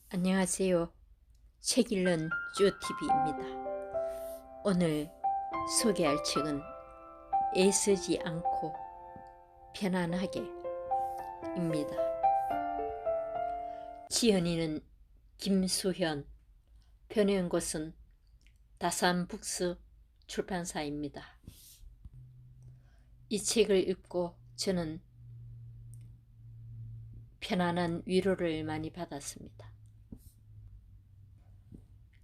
안녕하세요. 책 읽는 쪼TV입니다. 오늘 소개할 책은 애쓰지 않고 편안하게 입니다. 지연이는 김수현, 번역한 곳은 다산북스 출판사입니다. 이 책을 읽고 저는 편안한 위로를 많이 받았습니다.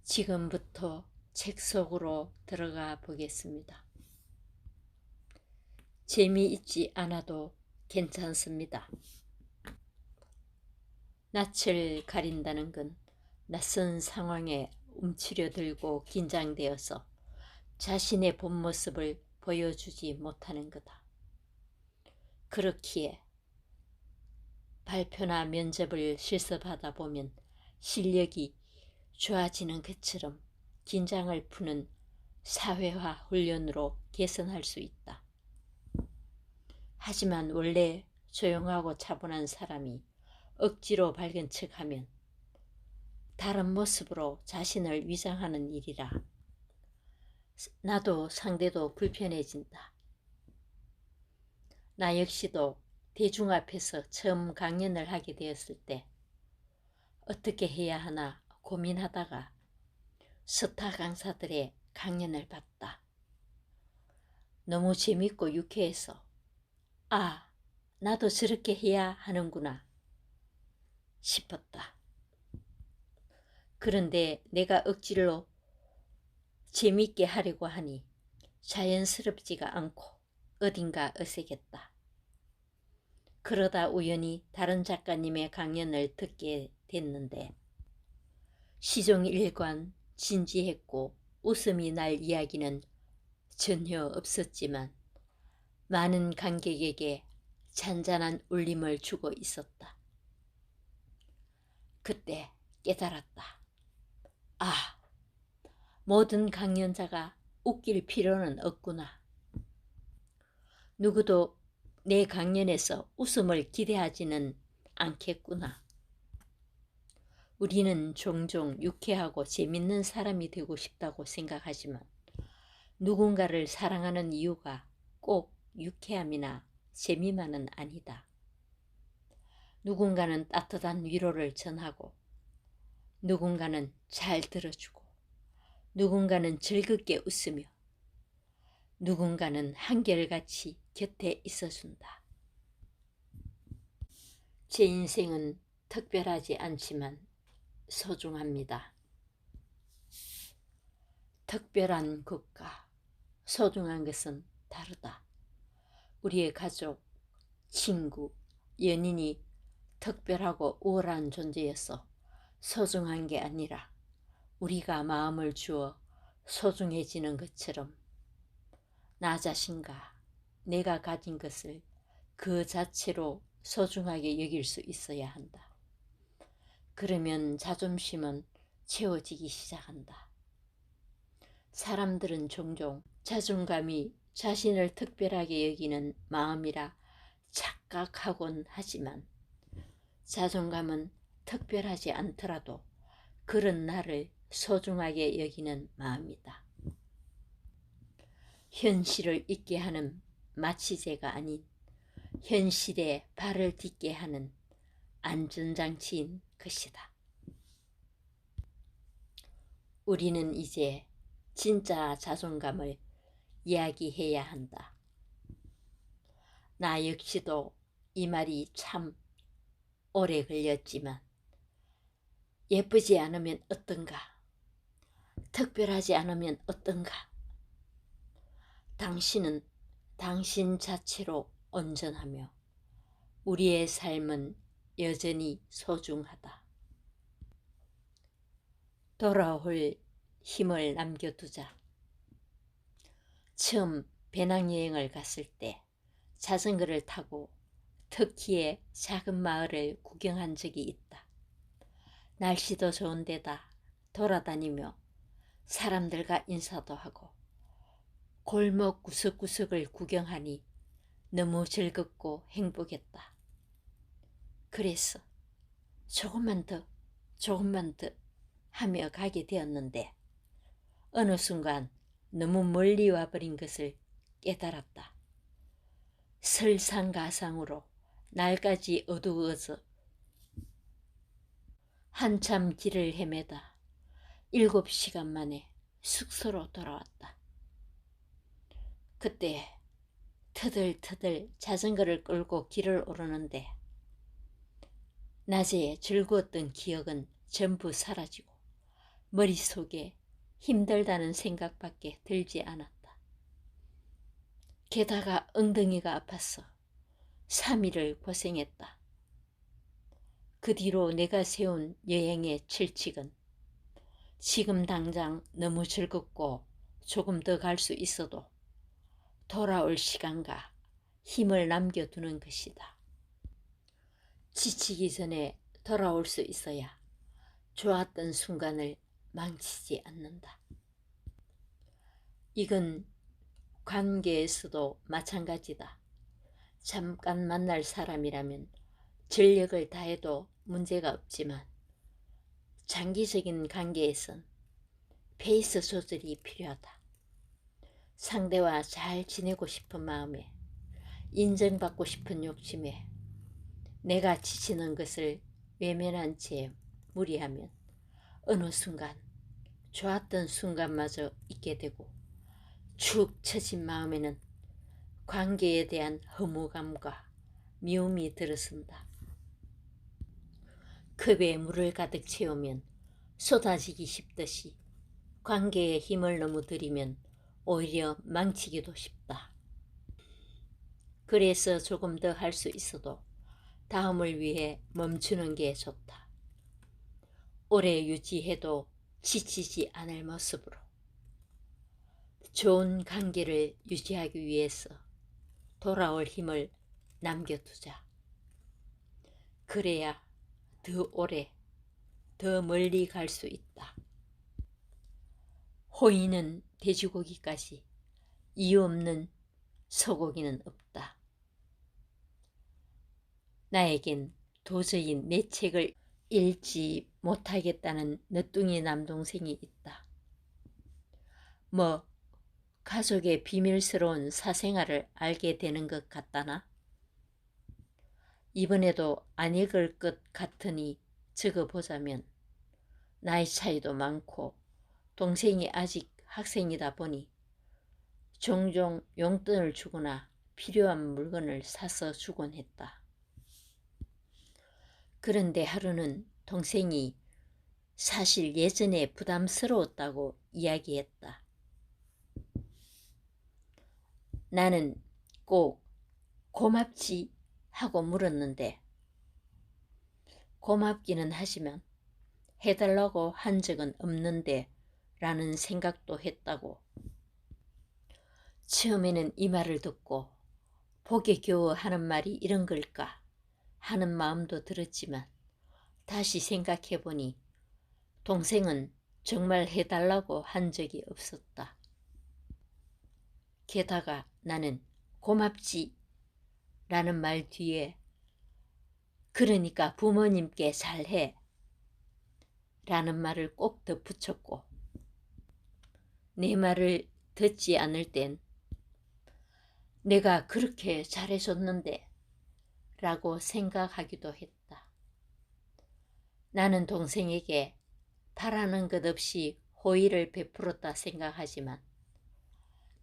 지금부터 책 속으로 들어가 보겠습니다. 재미있지 않아도 괜찮습니다. 낯을 가린다는 건 낯선 상황에 움츠려들고 긴장되어서 자신의 본 모습을 보여주지 못하는 거다. 그렇기에 발표나 면접을 실습하다 보면 실력이 좋아지는 것처럼 긴장을 푸는 사회화 훈련으로 개선할 수 있다. 하지만 원래 조용하고 차분한 사람이 억지로 밝은 척하면 다른 모습으로 자신을 위장하는 일이라 나도 상대도 불편해진다. 나 역시도 대중 앞에서 처음 강연을 하게 되었을 때 어떻게 해야 하나 고민하다가 스타 강사들의 강연을 봤다. 너무 재밌고 유쾌해서 아, 나도 저렇게 해야 하는구나 싶었다. 그런데 내가 억지로 재밌게 하려고 하니 자연스럽지가 않고 어딘가 어색했다. 그러다 우연히 다른 작가님의 강연을 듣게 됐는데 시종일관 진지했고 웃음이 날 이야기는 전혀 없었지만 많은 관객에게 잔잔한 울림을 주고 있었다. 그때 깨달았다. 아, 모든 강연자가 웃길 필요는 없구나. 누구도 내 강연에서 웃음을 기대하지는 않겠구나. 우리는 종종 유쾌하고 재밌는 사람이 되고 싶다고 생각하지만 누군가를 사랑하는 이유가 꼭 유쾌함이나 재미만은 아니다. 누군가는 따뜻한 위로를 전하고 누군가는 잘 들어주고 누군가는 즐겁게 웃으며 누군가는 한결같이 곁에 있어준다. 제 인생은 특별하지 않지만 소중합니다. 특별한 것과 소중한 것은 다르다. 우리의 가족, 친구, 연인이 특별하고 우월한 존재여서 소중한 게 아니라 우리가 마음을 주어 소중해지는 것처럼 나 자신과 내가 가진 것을 그 자체로 소중하게 여길 수 있어야 한다. 그러면 자존심은 채워지기 시작한다. 사람들은 종종 자존감이 자신을 특별하게 여기는 마음이라 착각하곤 하지만 자존감은 특별하지 않더라도 그런 나를 소중하게 여기는 마음이다. 현실을 잊게 하는 마취제가 아닌 현실에 발을 딛게 하는 안전장치인 것이다. 우리는 이제 진짜 자존감을 이야기해야 한다. 나 역시도 이 말이 참 오래 걸렸지만 예쁘지 않으면 어떤가? 특별하지 않으면 어떤가? 당신은 당신 자체로 온전하며 우리의 삶은 여전히 소중하다. 돌아올 힘을 남겨두자. 처음 배낭여행을 갔을 때 자전거를 타고 터키의 작은 마을을 구경한 적이 있다. 날씨도 좋은 데다 돌아다니며 사람들과 인사도 하고 골목 구석구석을 구경하니 너무 즐겁고 행복했다. 그래서 조금만 더 조금만 더 하며 가게 되었는데 어느 순간 너무 멀리 와버린 것을 깨달았다. 설상가상으로 날까지 어두워져 한참 길을 헤매다 7시간 만에 숙소로 돌아왔다. 그때 터들터들 자전거를 끌고 길을 오르는데 낮에 즐거웠던 기억은 전부 사라지고 머릿속에 힘들다는 생각밖에 들지 않았다. 게다가 엉덩이가 아팠어 3일을 고생했다. 그 뒤로 내가 세운 여행의 철칙은 지금 당장 너무 즐겁고 조금 더 갈 수 있어도 돌아올 시간과 힘을 남겨두는 것이다. 지치기 전에 돌아올 수 있어야 좋았던 순간을 망치지 않는다. 이건 관계에서도 마찬가지다. 잠깐 만날 사람이라면 전력을 다해도 문제가 없지만 장기적인 관계에선 페이스 조절이 필요하다. 상대와 잘 지내고 싶은 마음에 인정받고 싶은 욕심에 내가 지치는 것을 외면한 채 무리하면 어느 순간 좋았던 순간마저 잊게 되고 축 처진 마음에는 관계에 대한 허무감과 미움이 들어선다. 컵에 물을 가득 채우면 쏟아지기 쉽듯이 관계에 힘을 너무 들이면 오히려 망치기도 쉽다. 그래서 조금 더 할 수 있어도 다음을 위해 멈추는 게 좋다. 오래 유지해도 지치지 않을 모습으로 좋은 관계를 유지하기 위해서 돌아올 힘을 남겨두자. 그래야 더 오래, 더 멀리 갈 수 있다. 호의는 돼지고기까지 이유 없는 소고기는 없다. 나에겐 도저히 내 책을 읽지 못하겠다는 늦둥이 남동생이 있다. 뭐 가족의 비밀스러운 사생활을 알게 되는 것 같다나? 이번에도 안 읽을 것 같으니 적어보자면 나이 차이도 많고 동생이 아직 학생이다 보니 종종 용돈을 주거나 필요한 물건을 사서 주곤 했다. 그런데 하루는 동생이 사실 예전에 부담스러웠다고 이야기했다. 나는 꼭 고맙지 하고 물었는데 고맙기는 하지만 해달라고 한 적은 없는데 라는 생각도 했다고. 처음에는 이 말을 듣고 복에 겨워 하는 말이 이런 걸까 하는 마음도 들었지만 다시 생각해보니 동생은 정말 해달라고 한 적이 없었다. 게다가 나는 고맙지 라는 말 뒤에 그러니까 부모님께 잘해 라는 말을 꼭 덧붙였고 내 말을 듣지 않을 땐 내가 그렇게 잘해줬는데 라고 생각하기도 했다. 나는 동생에게 바라는 것 없이 호의를 베풀었다 생각하지만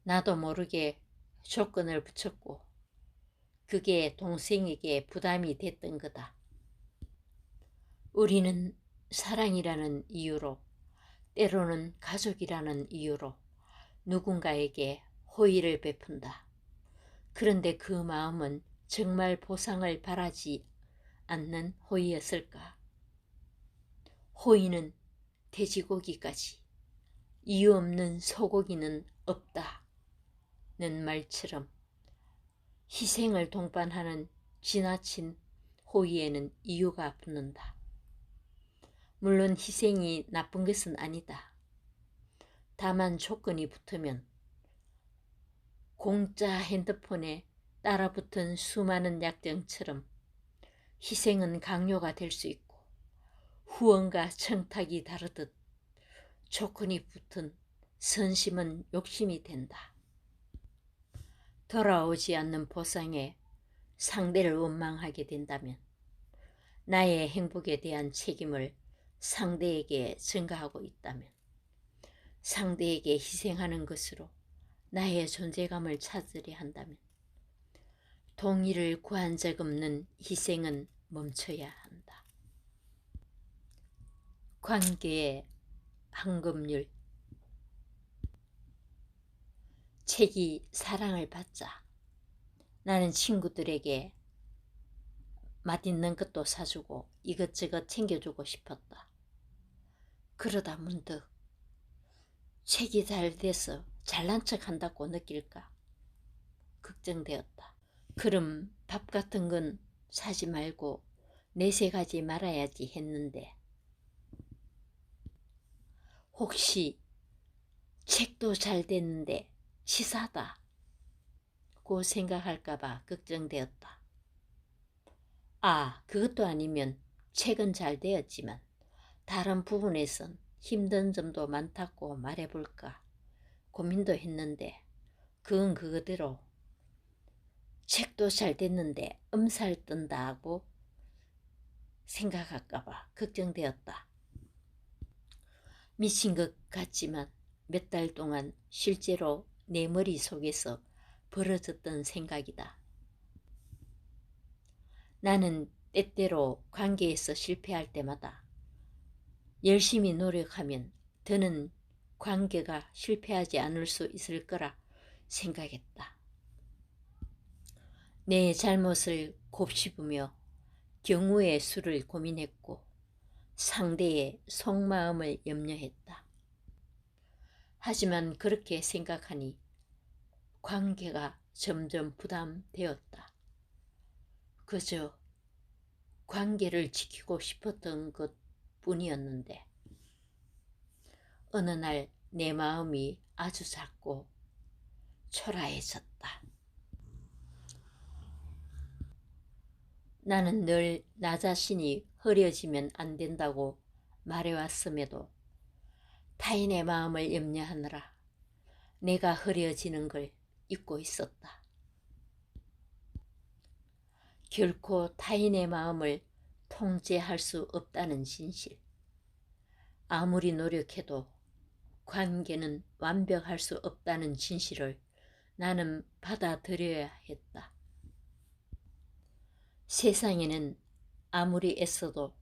나도 모르게 조건을 붙였고 그게 동생에게 부담이 됐던 거다. 우리는 사랑이라는 이유로 때로는 가족이라는 이유로 누군가에게 호의를 베푼다. 그런데 그 마음은 정말 보상을 바라지 않는 호의였을까? 호의는 돼지고기까지 이유 없는 소고기는 없다는 말처럼 희생을 동반하는 지나친 호의에는 이유가 붙는다. 물론 희생이 나쁜 것은 아니다. 다만 조건이 붙으면 공짜 핸드폰에 따라붙은 수많은 약정처럼 희생은 강요가 될 수 있고 후원과 청탁이 다르듯 조건이 붙은 선심은 욕심이 된다. 돌아오지 않는 보상에 상대를 원망하게 된다면 나의 행복에 대한 책임을 상대에게 전가하고 있다면 상대에게 희생하는 것으로 나의 존재감을 찾으려 한다면 동의를 구한 적 없는 희생은 멈춰야 한다. 관계의 황금률. 책이 사랑을 받자 나는 친구들에게 맛있는 것도 사주고 이것저것 챙겨주고 싶었다. 그러다 문득 책이 잘 돼서 잘난 척 한다고 느낄까 걱정되었다. 그럼 밥 같은 건 사지 말고 내색하지 말아야지 했는데 혹시 책도 잘 됐는데 치사하다고 생각할까봐 걱정되었다. 그것도 아니면 책은 잘 되었지만 다른 부분에선 힘든 점도 많다고 말해볼까 고민도 했는데 그건 그거대로 책도 잘 됐는데 엄살 뜬다고 생각할까봐 걱정되었다. 미친 것 같지만 몇 달 동안 실제로 내 머릿속에서 벌어졌던 생각이다. 나는 때때로 관계에서 실패할 때마다 열심히 노력하면 더는 관계가 실패하지 않을 수 있을 거라 생각했다. 내 잘못을 곱씹으며 경우의 수를 고민했고 상대의 속마음을 염려했다. 하지만 그렇게 생각하니 관계가 점점 부담되었다. 그저 관계를 지키고 싶었던 것 뿐이었는데 어느 날 내 마음이 아주 작고 초라해졌다. 나는 늘 나 자신이 흐려지면 안 된다고 말해왔음에도 타인의 마음을 염려하느라 내가 흐려지는 걸 잊고 있었다. 결코 타인의 마음을 통제할 수 없다는 진실. 아무리 노력해도 관계는 완벽할 수 없다는 진실을 나는 받아들여야 했다. 세상에는 아무리 애써도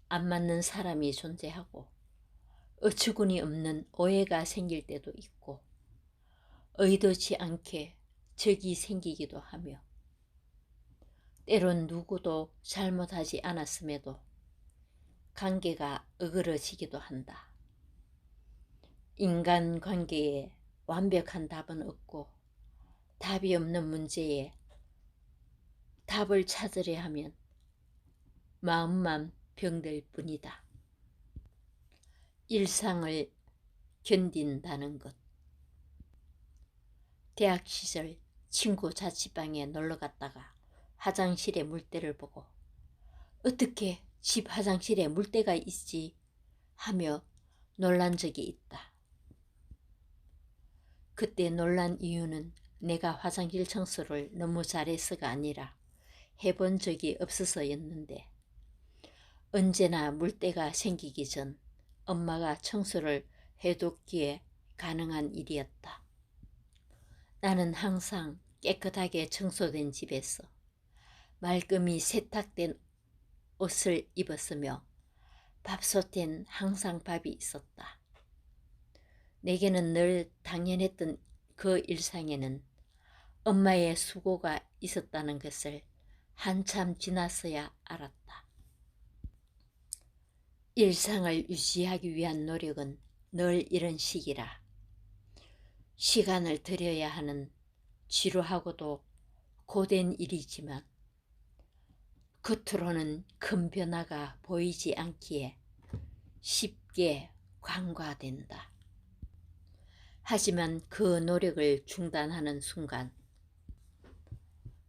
안 맞는 사람이 존재하고 어처구니 없는 오해가 생길 때도 있고 의도치 않게 적이 생기기도 하며 때론 누구도 잘못하지 않았음에도 관계가 어그러지기도 한다. 인간관계에 완벽한 답은 없고 답이 없는 문제에 답을 찾으려 하면 마음만 병들 뿐이다. 일상을 견딘다는 것. 대학 시절 친구 자취방에 놀러 갔다가 화장실에 물때를 보고 어떻게 집 화장실에 물때가 있지 하며 놀란 적이 있다. 그때 놀란 이유는 내가 화장실 청소를 너무 잘해서가 아니라 해본 적이 없어서였는데 언제나 물때가 생기기 전 엄마가 청소를 해뒀기에 가능한 일이었다. 나는 항상 깨끗하게 청소된 집에서 말끔히 세탁된 옷을 입었으며 밥솥엔 항상 밥이 있었다. 내게는 늘 당연했던 그 일상에는 엄마의 수고가 있었다는 것을 한참 지나서야 알았다. 일상을 유지하기 위한 노력은 늘 이런 식이라. 시간을 들여야 하는 지루하고도 고된 일이지만 겉으로는 큰 변화가 보이지 않기에 쉽게 간과된다. 하지만 그 노력을 중단하는 순간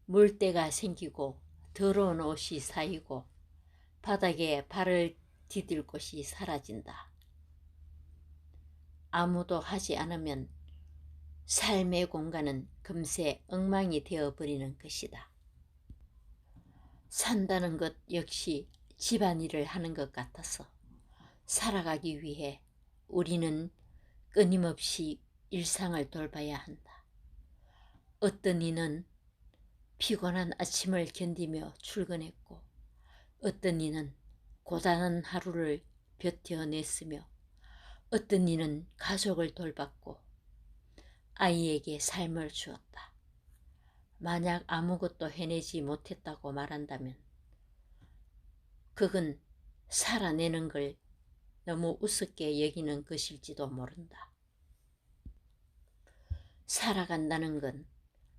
물때가 생기고 더러운 옷이 쌓이고 바닥에 발을 디딜 곳이 사라진다. 아무도 하지 않으면 삶의 공간은 금세 엉망이 되어버리는 것이다. 산다는 것 역시 집안일을 하는 것 같아서 살아가기 위해 우리는 끊임없이 일상을 돌봐야 한다. 어떤 이는 피곤한 아침을 견디며 출근했고, 어떤 이는 고단한 하루를 버텨냈으며, 어떤 이는 가족을 돌봤고 아이에게 삶을 주었다. 만약 아무것도 해내지 못했다고 말한다면 그건 살아내는 걸 너무 우습게 여기는 것일지도 모른다. 살아간다는 건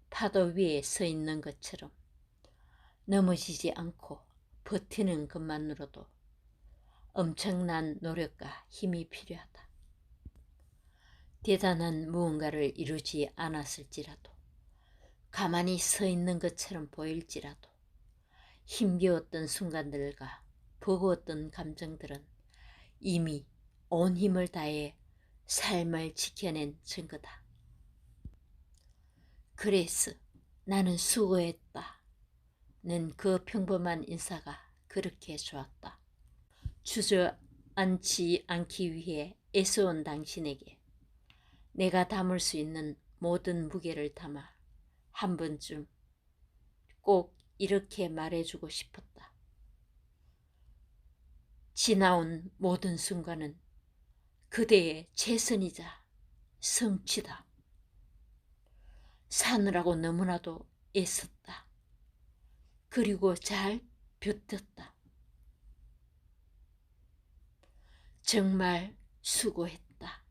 파도 위에 서 있는 것처럼 넘어지지 않고 버티는 것만으로도 엄청난 노력과 힘이 필요하다. 대단한 무언가를 이루지 않았을지라도, 가만히 서 있는 것처럼 보일지라도 힘겨웠던 순간들과 버거웠던 감정들은 이미 온 힘을 다해 삶을 지켜낸 증거다. 그래서 나는 수고했다 는 그 평범한 인사가 그렇게 좋았다. 주저앉지 않기 위해 애써온 당신에게 내가 담을 수 있는 모든 무게를 담아 한 번쯤 꼭 이렇게 말해주고 싶었다. 지나온 모든 순간은 그대의 최선이자 성취다. 사느라고 너무나도 애썼다. 그리고 잘 버텼다. 정말 수고했다.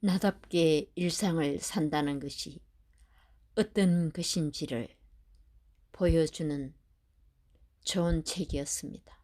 나답게 일상을 산다는 것이 어떤 것인지를 보여주는 좋은 책이었습니다.